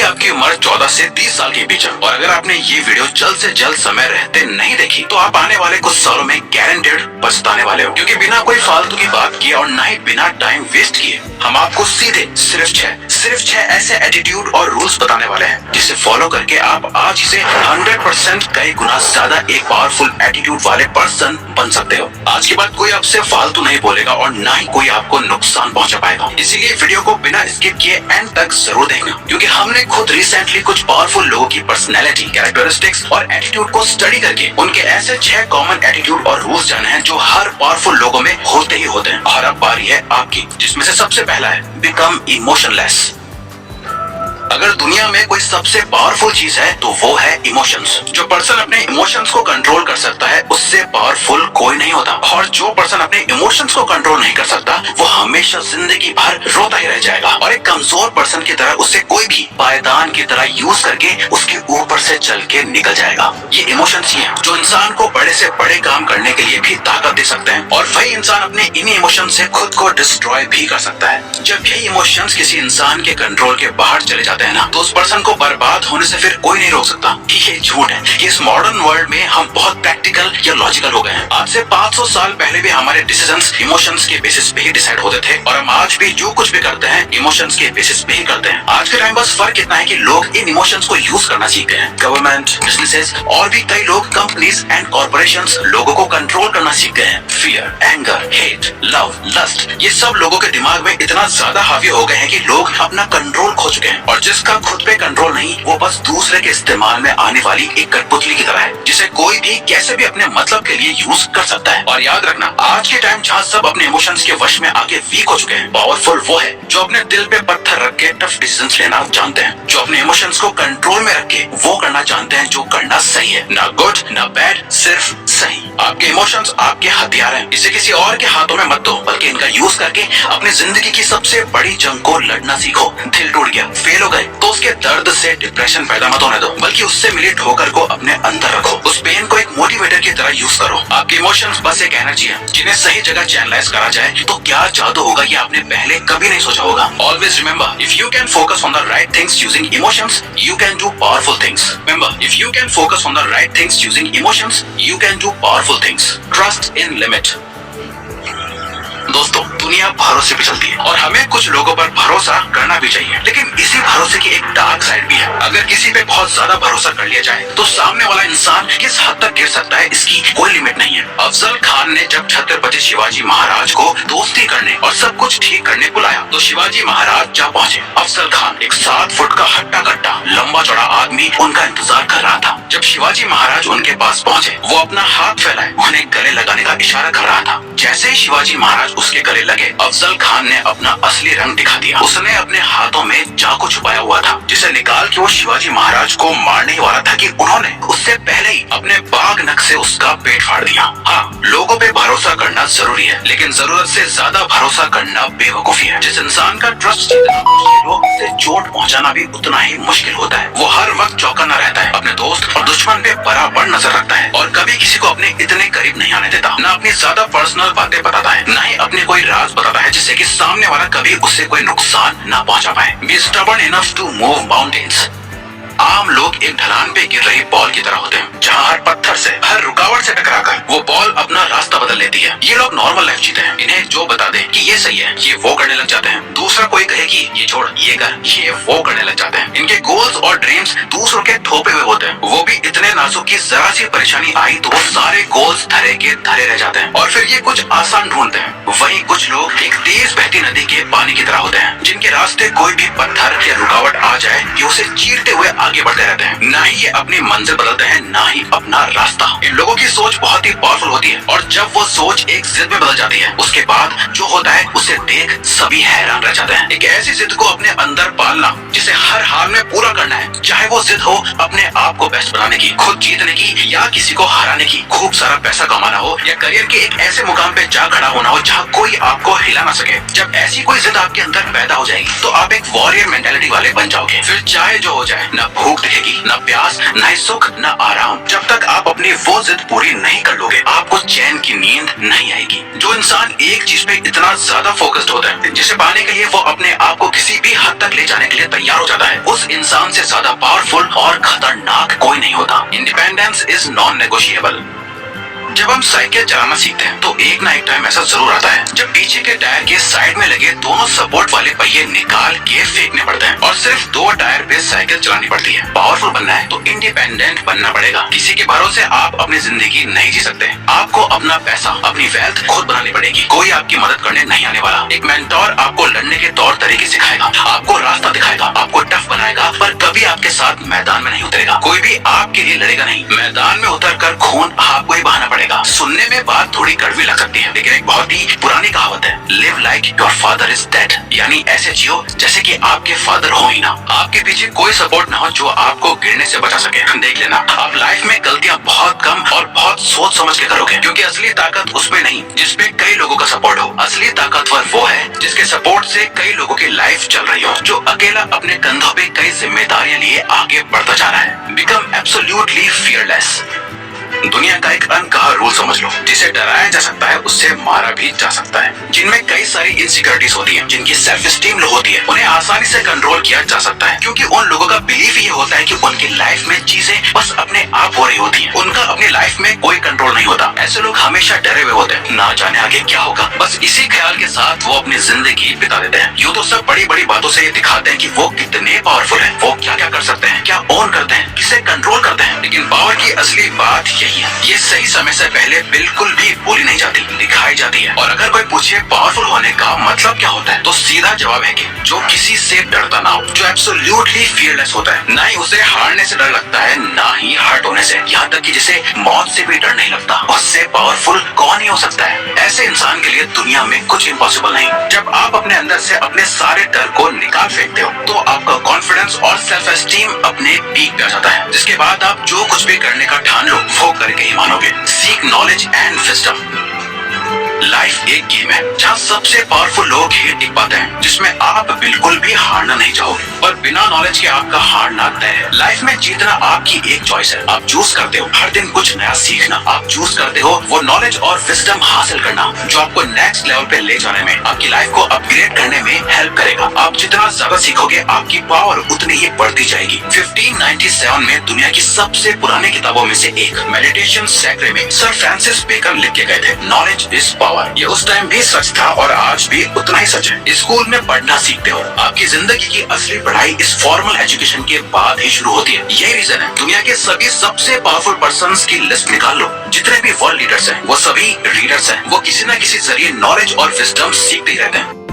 आपकी उम्र 14 से 30 साल के बीच है और अगर आपने ये वीडियो जल्द से जल्द समय रहते नहीं देखी तो आप आने वाले कुछ सालों में गारंटेड पछताने वाले हो, क्योंकि बिना कोई फालतू की बात किए और ना ही बिना टाइम वेस्ट किए हम आपको सीधे सिर्फ छह ऐसे एटीट्यूड और रूल्स बताने वाले हैं जिसे फॉलो करके आप आज से 100% कई गुना ज्यादा एक पावरफुल एटीट्यूड वाले पर्सन बन सकते हो। आज के बाद कोई आपसे फालतू नहीं बोलेगा और ना ही कोई आपको नुकसान पहुंचा पाएगा। इसीलिए वीडियो को बिना स्किप किए एंड तक जरूर देखना, क्योंकि हमने खुद रिसेंटली कुछ पावरफुल लोगों की पर्सनैलिटी, कैरेक्टरिस्टिक्स और एटीट्यूड को स्टडी करके उनके ऐसे 6 कॉमन एटीट्यूड और रूल्स जाने हैं जो हर पावरफुल लोगों में होते ही होते हैं। और अब बारी है आपकी, जिसमें से सबसे पहला है बिकम इमोशनलेस। अगर दुनिया में कोई सबसे पावरफुल चीज है तो वो है इमोशंस। जो पर्सन अपने इमोशंस को कंट्रोल कर सकता है उससे पावरफुल कोई नहीं होता, और जो पर्सन अपने इमोशंस को कंट्रोल नहीं कर सकता वो हमेशा जिंदगी भर रोता ही रह जाएगा और एक कमजोर पर्सन की तरह उसे कोई भी पायदान की तरह यूज करके उसके ऊपर से चल के निकल जाएगा। ये इमोशंस ही हैं जो इंसान को बड़े से बड़े काम करने के लिए भी ताकत दे सकते हैं, और वही इंसान अपने इन्हीं इमोशन से खुद को डिस्ट्रॉय भी कर सकता है। जब यही इमोशंस किसी इंसान के कंट्रोल के बाहर चले जाते हैं ना, तो उस पर्सन को बर्बाद होने से फिर कोई नहीं रोक सकता। ये झूठ है कि इस मॉडर्न वर्ल्ड में हम बहुत प्रैक्टिकल या लॉजिकल हो गए हैं। आज से 500 साल पहले भी हमारे डिसीजंस इमोशंस के बेसिस पे ही डिसाइड होते थे, और हम आज भी जो कुछ भी करते हैं इमोशंस के बेसिस पे ही करते हैं। आज के टाइम बस फर्क इतना है कि लोग इन इमोशंस को यूज करना सीख गए हैं। गवर्नमेंट, बिजनेसेस और भी कई लोग, कंपनीज एंड कॉर्पोरेशंस लोगों को कंट्रोल करना सीख गए हैं। Fear, anger, hate, love, lust, ये सब लोगों के दिमाग में इतना ज्यादा हावी हो गए हैं कि लोग अपना कंट्रोल खो चुके हैं, और जिसका खुद पे कंट्रोल नहीं वो बस दूसरे के इस्तेमाल में आने वाली एक कठपुतली की तरह है जिसे कोई भी कैसे भी अपने मतलब के लिए यूज कर सकता है। और याद रखना, आज के टाइम जहाँ सब अपने इमोशंस के वश में आके वीक हो चुके हैं, पावरफुल वो है जो अपने दिल पे पत्थर रख के टफ डिसीजंस लेना जानते हैं, जो अपने इमोशंस को कंट्रोल में रख के वो करना जानते हैं जो करना सही है, ना गुड ना बैड, सिर्फ सही। आपके इमोशंस आपके हथियार हैं, इसे किसी और के हाथों में मत दो, बल्कि इनका यूज करके अपनी जिंदगी की सबसे बड़ी जंग को लड़ना सीखो। दिल टूट गया, फेल हो गए तो उसके दर्द से डिप्रेशन पैदा मत होने दो, बल्कि उससे मिली ठोकर को अपने अंदर रखो। उस पेन को एक मोटिवेटर की तरह यूज करो। आपके इमोशंस बस एक एनर्जी है, जिन्हें सही जगह चैनलाइज करा जाए तो क्या जादू होगा ये आपने पहले कभी नहीं सोचा होगा। Always remember, if you can focus on the right things using emotions, you can do powerful things. Remember, if you can focus on the right things using emotions, you can do powerful things. Trust in limit. दोस्तों, दुनिया भरोसे पे चलती है और हमें कुछ लोगों पर भरोसा करना भी चाहिए, लेकिन इसी भरोसे की एक डार्क साइड भी है। अगर किसी पे बहुत ज्यादा भरोसा कर लिया जाए तो सामने वाला इंसान किस हद तक गिर सकता है इसकी कोई लिमिट नहीं है। अफजल खान ने जब छत्रपति शिवाजी महाराज को दोस्ती करने और सब कुछ ठीक करने बुलाया तो शिवाजी महाराज जा पहुंचे। अफजल खान एक 7 फुट का हट्टा कट्टा लंबा चौड़ा आदमी उनका इंतजार कर रहा था। जब शिवाजी महाराज उनके पास पहुंचे वो अपना हाथ फैलाए उन्हें गले लगाने का इशारा कर रहा था। जैसे ही शिवाजी महाराज उसके गले लगे, अफजल खान ने अपना असली रंग दिखा दिया। उसने अपने हाथों में चाकू छुपाया हुआ था, जिसे निकाल के वो शिवाजी महाराज को मारने ही वाला था कि उन्होंने उससे पहले ही अपने बाघ नख से उसका पेट फाड़ दिया। हाँ, लोगों पे भरोसा करना जरूरी है, लेकिन जरूरत से ज्यादा भरोसा करना बेवकूफी है। जिस इंसान का ट्रस्ट जितना मुश्किल हो, उसे चोट पहुंचाना भी उतना ही मुश्किल होता है। वो हर वक्त चौकन्ना रहता है, अपने दोस्त और दुश्मन पे बराबर नजर रखता है और कभी किसी को अपने इतने करीब नहीं आने देता। न अपनी ज्यादा पर्सनल बातें बताता है, न ही अपने कोई राज बताता है जिससे कि सामने वाला कभी उससे कोई नुकसान ना पहुंचा पाए। Be stubborn enough to move mountains। आम लोग एक ढलान पे गिर रही बॉल की तरह होते हैं, जहाँ हर पत्थर से, हर रुकावट से टकराकर वो बॉल अपना रास्ता बदल लेती है। ये लोग नॉर्मल लाइफ जीते हैं, इन्हें जो बता दे कि ये सही है ये वो करने लग जाते हैं। दूसरा कोई कहे कि ये छोड़ ये कर, ये वो करने लग जाते हैं। इनके गोल्स और ड्रीम्स दूसरों के थोपे हुए होते हैं, वो भी इतने नाजुक की जरा सी परेशानी आई तो वो सारे गोल्स धरे के धरे रह जाते हैं और फिर ये कुछ आसान ढूंढते हैं। वहीं कुछ लोग एक तेज बहती नदी के पानी की तरह होते हैं, जिनके रास्ते कोई भी पत्थर या रुकावट आ जाए ये उसे चीरते हुए आगे बढ़ते रहते हैं। ना ही ये अपनी मंजिल बदलते हैं, ना ही अपना रास्ता। इन लोगों की सोच बहुत ही पावरफुल होती है और जब वो सोच एक जिद में बदल जाती है उसके बाद जो होता है उसे देख सभी हैरान रह जाते हैं। एक ऐसी जिद को अपने अंदर पालना जिसे हर हाल में पूरा करना है, चाहे वो जिद हो अपने आप को बेस्ट बनाने की, खुद जीतने की या किसी को हराने की, खूब सारा पैसा कमाना हो या करियर के एक ऐसे मुकाम पे जा खड़ा होना हो जहाँ कोई आपको हिला ना सके। जब ऐसी कोई जिद आपके अंदर पैदा हो जाएगी तो आप एक वॉरियर मेंटालिटी वाले बन जाओगे। फिर चाहे जो हो जाए, ना भूख दिखेगी, ना प्यास, ना ही सुख, ना आराम। जब तक आप अपनी वो जिद पूरी नहीं कर लोगे आपको चैन की नींद नहीं आएगी। जो इंसान एक चीज पे इतना ज्यादा फोकस्ड होता है जिसे पाने के लिए वो अपने आप को किसी भी हद तक ले जाने के लिए तैयार हो जाता है, उस इंसान से ज्यादा पावरफुल और खतरनाक कोई नहीं होता। Independence is non negotiable. जब हम साइकिल चलाना सीखते हैं तो एक ना एक टाइम ऐसा जरूर आता है जब पीछे के टायर के साइड में लगे दोनों सपोर्ट वाले पहिए निकाल के फेंकने पड़ते हैं और सिर्फ 2 टायर पे साइकिल चलानी पड़ती है। पावरफुल बनना है तो इंडिपेंडेंट बनना पड़ेगा। किसी के भरोसे आप अपनी जिंदगी नहीं जी सकते। आपको अपना पैसा, अपनी वेल्थ खुद बनानी पड़ेगी। कोई आपकी मदद करने नहीं आने वाला। एक मेंटोर आपको लड़ने के तौर तरीके सिखाएगा, आपको रास्ता दिखाएगा, आपको टफ बनाएगा, पर कभी आपके साथ मैदान में नहीं उतरेगा। कोई भी आपके लिए लड़ेगा नहीं। मैदान में उतर कर खून आपको ही बहाना पड़ेगा। सुनने में बात थोड़ी कड़वी लग सकती है लेकिन एक बहुत ही पुरानी कहावत है, live like your father is dead, यानी ऐसे जियो जैसे कि आपके फादर हो ही ना। आपके पीछे कोई सपोर्ट ना हो जो आपको गिरने से बचा सके। देख लेना आप लाइफ में गलतियां बहुत कम और बहुत सोच समझ के करोगे, क्योंकि असली ताकत उसमें नहीं जिसपे कई लोगों का सपोर्ट हो। असली ताकतवर वो है जिसके सपोर्ट से कई लोगों की लाइफ चल रही हो, जो अकेला अपने कंधों पे कई जिम्मेदारियां लिए आगे बढ़ता जा रहा है। Become absolutely fearless. दुनिया का एक अनकहा रूल समझ लो, जिसे डराया जा सकता है उससे मारा भी जा सकता है। जिनमें कई सारी इनसिक्योरिटीज होती हैं, जिनकी सेल्फ स्टीम लो होती है, उन्हें आसानी से कंट्रोल किया जा सकता है, क्योंकि उन लोगों का बिलीफ ये होता है कि उनकी लाइफ में चीजें बस अपने आप हो रही होती हैं। उनका अपनी लाइफ में कोई कंट्रोल नहीं होता। ऐसे लोग हमेशा डरे हुए होते हैं, ना जाने आगे क्या होगा। बस इसी ख्याल के साथ वो अपनी जिंदगी बिता देते हैं। यूँ तो सब बड़ी बड़ी बातों से ये दिखाते हैं कि वो कितने पावरफुल हैं, वो क्या क्या कर सकते हैं, क्या ओन करते हैं, किसे कंट्रोल करते हैं। लेकिन पावर की असली बात यही है, ये सही समय से पहले बिल्कुल भी बोली नहीं जाती, दिखाई जाती है। और अगर कोई पूछे पावरफुल होने का मतलब क्या होता है, तो सीधा जवाब है कि जो किसी से डरता ना हो, जो एब्सोल्युटली फियरलेस होता है। ना ही उसे हारने से डर लगता है, ना ही हर्ट होने से, यहाँ तक कि जिसे मौत से भी डर नहीं लगता। उससे पावरफुल कौन ही हो सकता है। ऐसे इंसान के लिए दुनिया में कुछ इम्पॉसिबल नहीं। जब आप अपने अंदर से अपने सारे डर को निकाल फेंकते हो तो आपका कॉन्फिडेंस और सेल्फ एस्टीम अपने पीक पे आ जाता है, जिसके बाद आप जो कुछ भी करने का ठान लो वो करके ही मानोगे। Seek knowledge and wisdom. Life एक गेम है जहाँ सबसे पावरफुल लोग ही टिक पाते हैं, जिसमें आप बिल्कुल भी हारना नहीं चाहोगे, पर बिना नॉलेज के आपका हारना तय है। लाइफ में जीतना आपकी एक चॉइस है। आप चूज करते हो हर दिन कुछ नया सीखना, आप चूज करते हो वो नॉलेज और विजडम हासिल करना जो आपको नेक्स्ट लेवल पे ले जाने में, आपकी लाइफ को अपग्रेड करने में हेल्प करेगा। आप जितना ज्यादा सीखोगे आपकी पावर उतनी ही बढ़ती जाएगी। 1597 में दुनिया की सबसे पुरानी किताबों में से एक मेडिटेशन सैकरे में सर फ्रांसिस बेकन लिख के गए थे, नॉलेज इज पावर। ये उस टाइम भी सच था और आज भी उतना ही सच है। स्कूल में पढ़ना सीखते हो, आपकी जिंदगी की असली पढ़ाई इस फॉर्मल एजुकेशन के बाद ही शुरू होती है। यही रीजन है दुनिया के सभी सबसे पावरफुल पर्संस की लिस्ट निकाल लो, जितने भी वर्ल्ड लीडर्स हैं वो सभी रीडर्स हैं। वो किसी न किसी जरिए नॉलेज और विजडम सीखते ही रहते हैं।